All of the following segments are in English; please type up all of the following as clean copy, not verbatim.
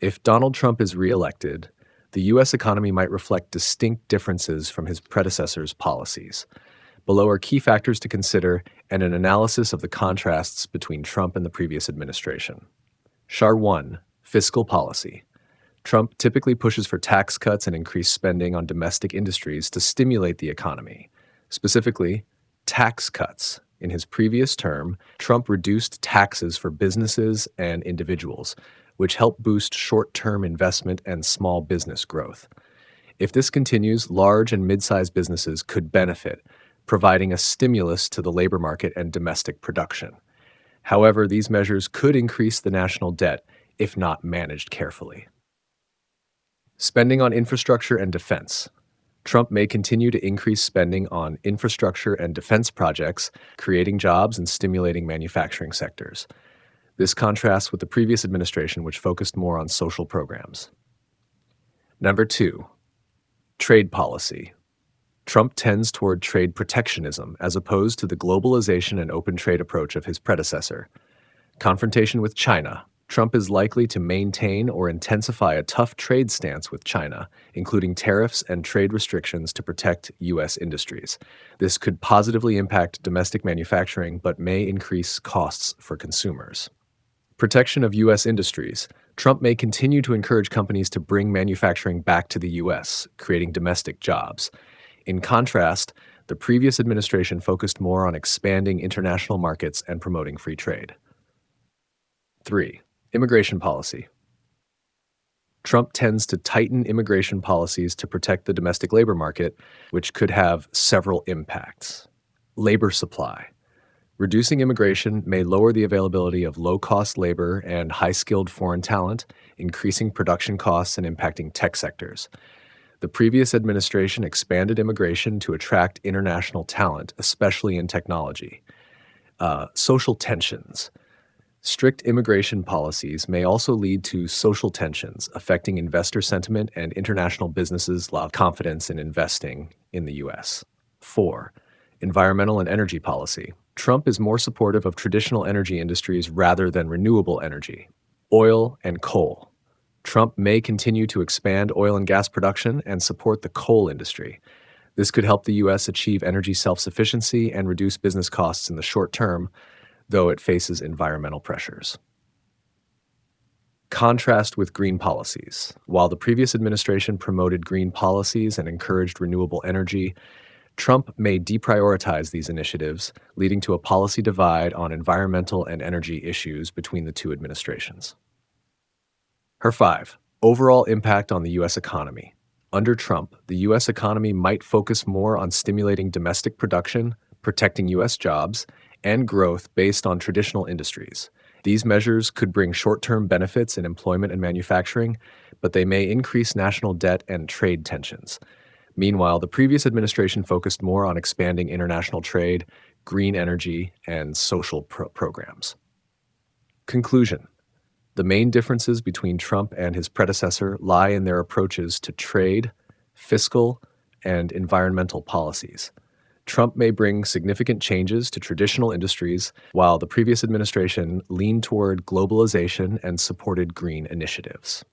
If Donald Trump is reelected, the U.S. economy might reflect distinct differences from his predecessor's policies. Below are key factors to consider and an analysis of the contrasts between Trump and the previous administration. SHAR 1. Fiscal policy. Trump typically pushes for tax cuts and increased spending on domestic industries to stimulate the economy. Specifically, tax cuts. In his previous term, Trump reduced taxes for businesses and individuals, which helped boost short-term investment and small business growth. If this continues, large and mid-sized businesses could benefit, providing a stimulus to the labor market and domestic production. However, these measures could increase the national debt if not managed carefully. Spending on infrastructure and defense. Trump may continue to increase spending on infrastructure and defense projects, creating jobs and stimulating manufacturing sectors. This contrasts with the previous administration, which focused more on social programs. Number 2. Trade policy. Trump tends toward trade protectionism as opposed to the globalization and open trade approach of his predecessor. Confrontation with China. Trump is likely to maintain or intensify a tough trade stance with China, including tariffs and trade restrictions to protect U.S. industries. This could positively impact domestic manufacturing but may increase costs for consumers. Protection of U.S. industries. Trump may continue to encourage companies to bring manufacturing back to the U.S., creating domestic jobs. In contrast, the previous administration focused more on expanding international markets and promoting free trade. 3. Immigration policy. Trump tends to tighten immigration policies to protect the domestic labor market, which could have several impacts. Labor supply. Reducing immigration may lower the availability of low-cost labor and high-skilled foreign talent, increasing production costs and impacting tech sectors. The previous administration expanded immigration to attract international talent, especially in technology. Social tensions. Strict immigration policies may also lead to social tensions, affecting investor sentiment and international businesses' confidence in investing in the U.S. 4. Environmental and energy policy. Trump is more supportive of traditional energy industries rather than renewable energy. Oil and coal. Trump may continue to expand oil and gas production and support the coal industry. This could help the U.S. achieve energy self-sufficiency and reduce business costs in the short term, though it faces environmental pressures. Contrast with green policies. While the previous administration promoted green policies and encouraged renewable energy, Trump may deprioritize these initiatives, leading to a policy divide on environmental and energy issues between the two administrations. 5. Overall impact on the U.S. economy. Under Trump, the U.S. economy might focus more on stimulating domestic production, protecting U.S. jobs, and growth based on traditional industries. These measures could bring short-term benefits in employment and manufacturing, but they may increase national debt and trade tensions. Meanwhile, the previous administration focused more on expanding international trade, green energy, and social programs. Conclusion. The main differences between Trump and his predecessor lie in their approaches to trade, fiscal, and environmental policies. Trump may bring significant changes to traditional industries, while the previous administration leaned toward globalization and supported green initiatives.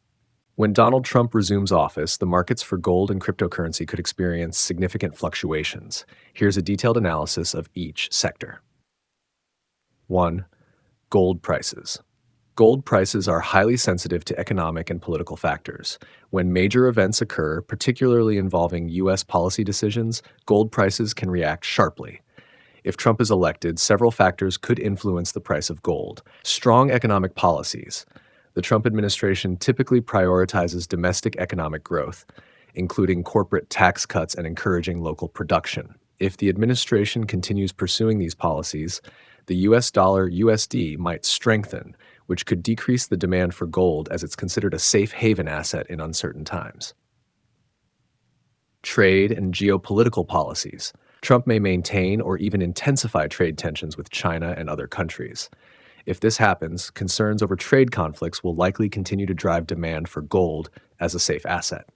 When Donald Trump resumes office, the markets for gold and cryptocurrency could experience significant fluctuations. Here's a detailed analysis of each sector. 1. Gold prices. Gold prices are highly sensitive to economic and political factors. When major events occur, particularly involving U.S. policy decisions, gold prices can react sharply. If Trump is elected, several factors could influence the price of gold. Strong economic policies. The Trump administration typically prioritizes domestic economic growth, including corporate tax cuts and encouraging local production. If the administration continues pursuing these policies, the U.S. dollar USD might strengthen, which could decrease the demand for gold as it's considered a safe haven asset in uncertain times. Trade and geopolitical policies. Trump may maintain or even intensify trade tensions with China and other countries. If this happens, concerns over trade conflicts will likely continue to drive demand for gold as a safe asset.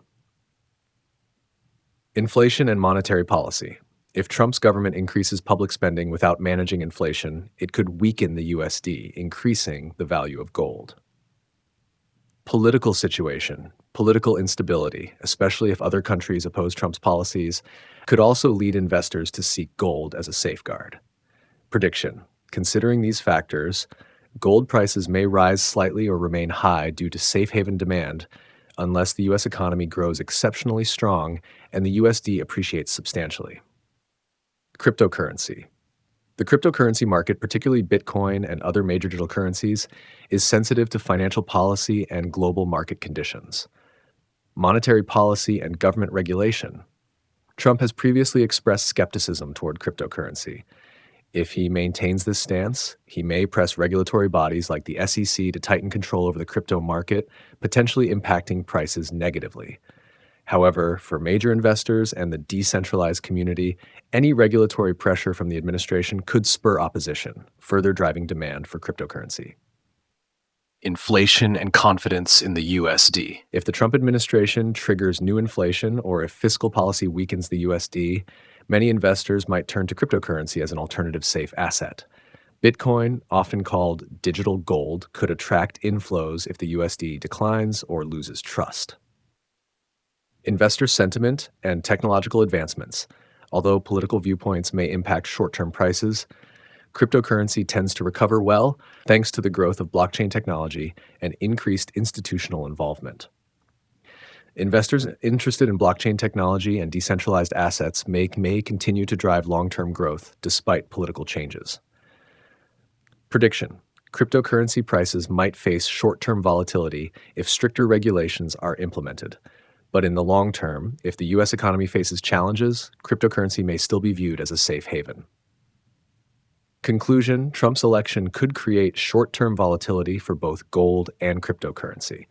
Inflation and monetary policy. If Trump's government increases public spending without managing inflation, it could weaken the USD, increasing the value of gold. Political situation, political instability, especially if other countries oppose Trump's policies, could also lead investors to seek gold as a safeguard. Prediction. Considering these factors, gold prices may rise slightly or remain high due to safe haven demand unless the U.S. economy grows exceptionally strong and the USD appreciates substantially. Cryptocurrency. The cryptocurrency market, particularly Bitcoin and other major digital currencies, is sensitive to financial policy and global market conditions. Monetary policy and government regulation. Trump has previously expressed skepticism toward cryptocurrency. If he maintains this stance, he may press regulatory bodies like the SEC to tighten control over the crypto market, potentially impacting prices negatively. However, for major investors and the decentralized community, any regulatory pressure from the administration could spur opposition, further driving demand for cryptocurrency. Inflation and confidence in the USD. If the Trump administration triggers new inflation or if fiscal policy weakens the USD, many investors might turn to cryptocurrency as an alternative safe asset. Bitcoin, often called digital gold, could attract inflows if the USD declines or loses trust. Investor sentiment and technological advancements. Although political viewpoints may impact short-term prices, cryptocurrency tends to recover well thanks to the growth of blockchain technology and increased institutional involvement. Investors interested in blockchain technology and decentralized assets may continue to drive long-term growth despite political changes. Prediction. Cryptocurrency prices might face short-term volatility if stricter regulations are implemented. But in the long term, if the U.S. economy faces challenges, cryptocurrency may still be viewed as a safe haven. Conclusion: Trump's election could create short-term volatility for both gold and cryptocurrency.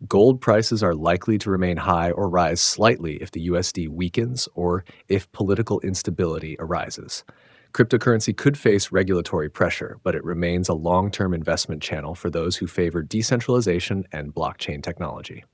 Gold prices are likely to remain high or rise slightly if the USD weakens or if political instability arises. Cryptocurrency could face regulatory pressure, but it remains a long-term investment channel for those who favor decentralization and blockchain technology.